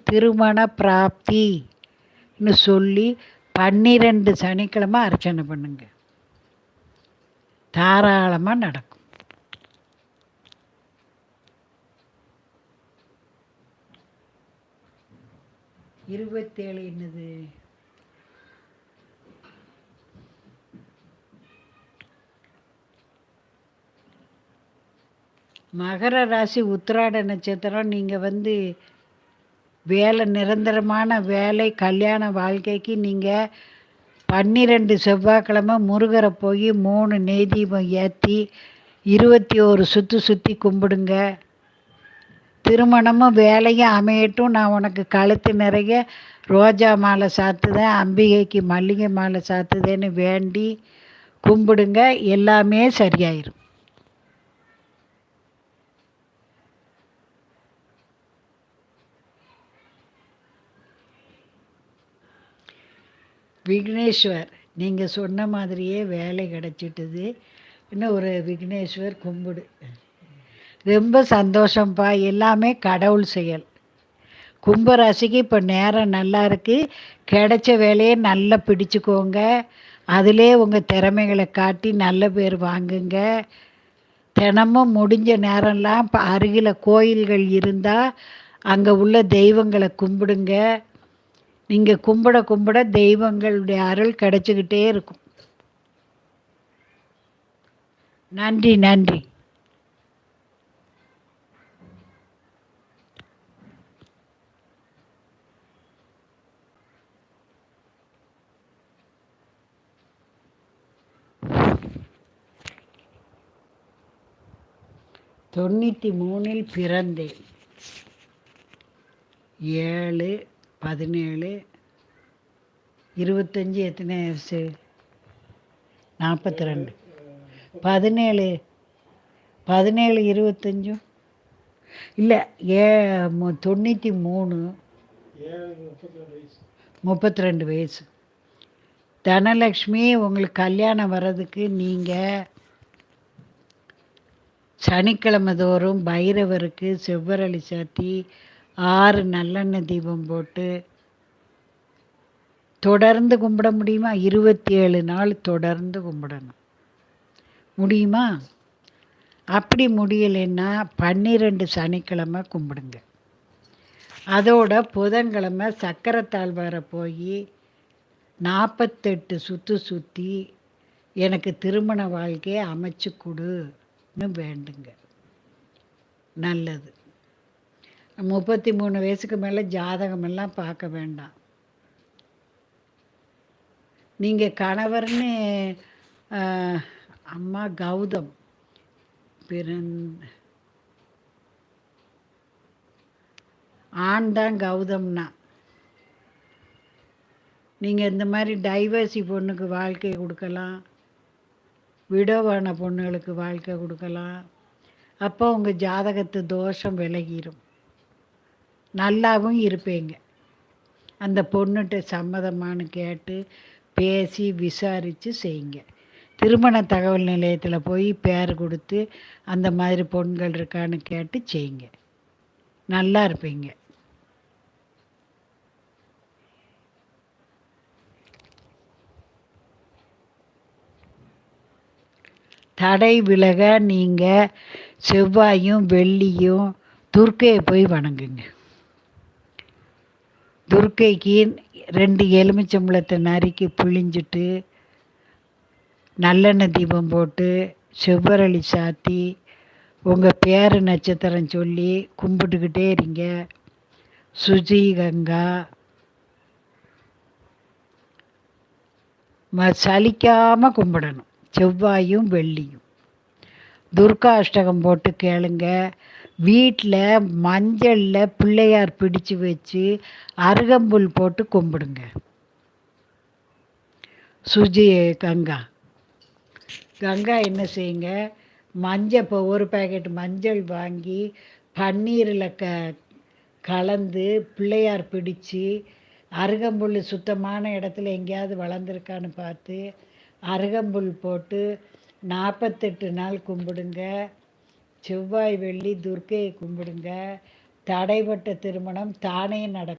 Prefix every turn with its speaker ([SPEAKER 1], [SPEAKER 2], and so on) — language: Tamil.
[SPEAKER 1] திருமண பிராப்தின்னு சொல்லி 12 சனிக்கிழமை அர்ச்சனை பண்ணுங்க, தாராளமாக நடக்கும். இருபத்தேழு என்னது? மகர ராசி உத்திராட நட்சத்திரம். நீங்கள் வேலை, நிரந்தரமான வேலை, கல்யாண வாழ்க்கைக்கு நீங்கள் 12 செவ்வாய்க்கிழமை முருகரை போய் 3 நெய் தீபம் ஏற்றி 21 சுற்றி கும்பிடுங்க. திருமணமும் வேலையும் அமையட்டும், நான் உனக்கு கழுத்து நிறைய ரோஜா மாலை சாத்துதேன், அம்பிகைக்கு மல்லிகை மாலை சாத்துதேன்னு வேண்டி கும்பிடுங்க, எல்லாமே சரியாயிரும். விக்னேஸ்வர், நீங்கள் சொன்ன மாதிரியே வேலை கிடச்சிட்டுது. இன்னும் ஒரு விக்னேஸ்வர் கும்பிடு. ரொம்ப சந்தோஷம்ப்பா, எல்லாமே கடவுள் செயல். கும்பராசிக்கு இப்போ நேரம் நல்லா இருக்குது. கிடைச்ச வேலையை நல்லா பிடிச்சிக்கோங்க, அதிலே உங்கள் திறமைகளை காட்டி நல்ல பேர் வாங்குங்க. தினமும் முடிஞ்ச நேரம்லாம் இப்போ அருகில் கோயில்கள் இருந்தால் அங்கே உள்ள தெய்வங்களை கும்பிடுங்க. நீங்கள் கும்பிட தெய்வங்களுடைய அருள் கிடைச்சிக்கிட்டே இருக்கும். நன்றி நன்றி. தொண்ணூற்றி மூணில் பிறந்தேன். 7 17 25 எத்தனை வயசு? 42. 17 25 இல்லை 93 32 வயசு. தனலக்ஷ்மி, உங்களுக்கு கல்யாணம் வர்றதுக்கு நீங்கள் சனிக்கிழமை தோறும் பைரவருக்கு செவ்வரளி சாத்தி 6 நல்லெண்ணெய் தீபம் போட்டு தொடர்ந்து கும்பிட முடியுமா? 27 நாள் தொடர்ந்து கும்பிடணும். முடியுமா? அப்படி முடியலைன்னா 12 சனிக்கிழமை கும்பிடுங்க. அதோட புதன்கிழமை சக்கரத்தாழ்வாரை போய் 48 சுற்றி எனக்கு திருமண வாழ்க்கையை அமைச்சு கொடுன்னு வேண்டுங்க. நல்லது. 33 வயசுக்கு மேலே ஜாதகமெல்லாம் பார்க்க வேண்டாம். நீங்கள் கணவர்னு அம்மா கௌதம் ஆண் தான் கௌதம்னா, நீங்கள் இந்த மாதிரி டைவர்சி பொண்ணுக்கு வாழ்க்கை கொடுக்கலாம், விடோவான பொண்ணுகளுக்கு வாழ்க்கை கொடுக்கலாம். அப்போ உங்கள் ஜாதகத்து தோஷம் விலகிடும், நல்லாவும் இருப்பீங்க. அந்த பொண்ணுகிட்ட சம்மதமானு கேட்டு பேசி விசாரித்து செய்யுங்க. திருமண தகவல் நிலையத்தில் போய் பேர் கொடுத்து அந்த மாதிரி பொண்கள் இருக்கான்னு கேட்டு செய்யுங்க, நல்லா இருப்பீங்க. தடை விலக நீங்கள் செவ்வாயும் வெள்ளியும் துர்க்கையை போய் வணங்குங்க. துர்க்கைக்கு 2 எலுமிச்சம்பழத்தை நறுக்கி பிழிஞ்சிட்டு நல்லெண்ணெய் தீபம் போட்டு செவ்வரளி சாத்தி உங்கள் பேர் நட்சத்திரம் சொல்லி கும்பிட்டுக்கிட்டே இருங்க. சுஜி கங்கா சலிக்காமல் கும்பிடணும், செவ்வாயும் வெள்ளியும். துர்கா அஷ்டகம் போட்டு கேளுங்க. வீட்டில் மஞ்சளில் பிள்ளையார் பிடிச்சு வச்சு அருகம்புல் போட்டு கும்பிடுங்க. சுஜி கங்கா என்ன செய்யுங்க, மஞ்சள் இப்போ 1 பேக்கெட் மஞ்சள் வாங்கி பன்னீரில் கலந்து பிள்ளையார் பிடிச்சி அருகம்புல் சுத்தமான இடத்துல எங்கேயாவது வளர்ந்துருக்கான்னு பார்த்து அருகம்புல் போட்டு 48 நாள் கும்பிடுங்க. செவ்வாய் வெள்ளி துர்க்கையை கும்பிடுங்க. தடைப்பட்ட திருமணம் தானே நடக்கும்.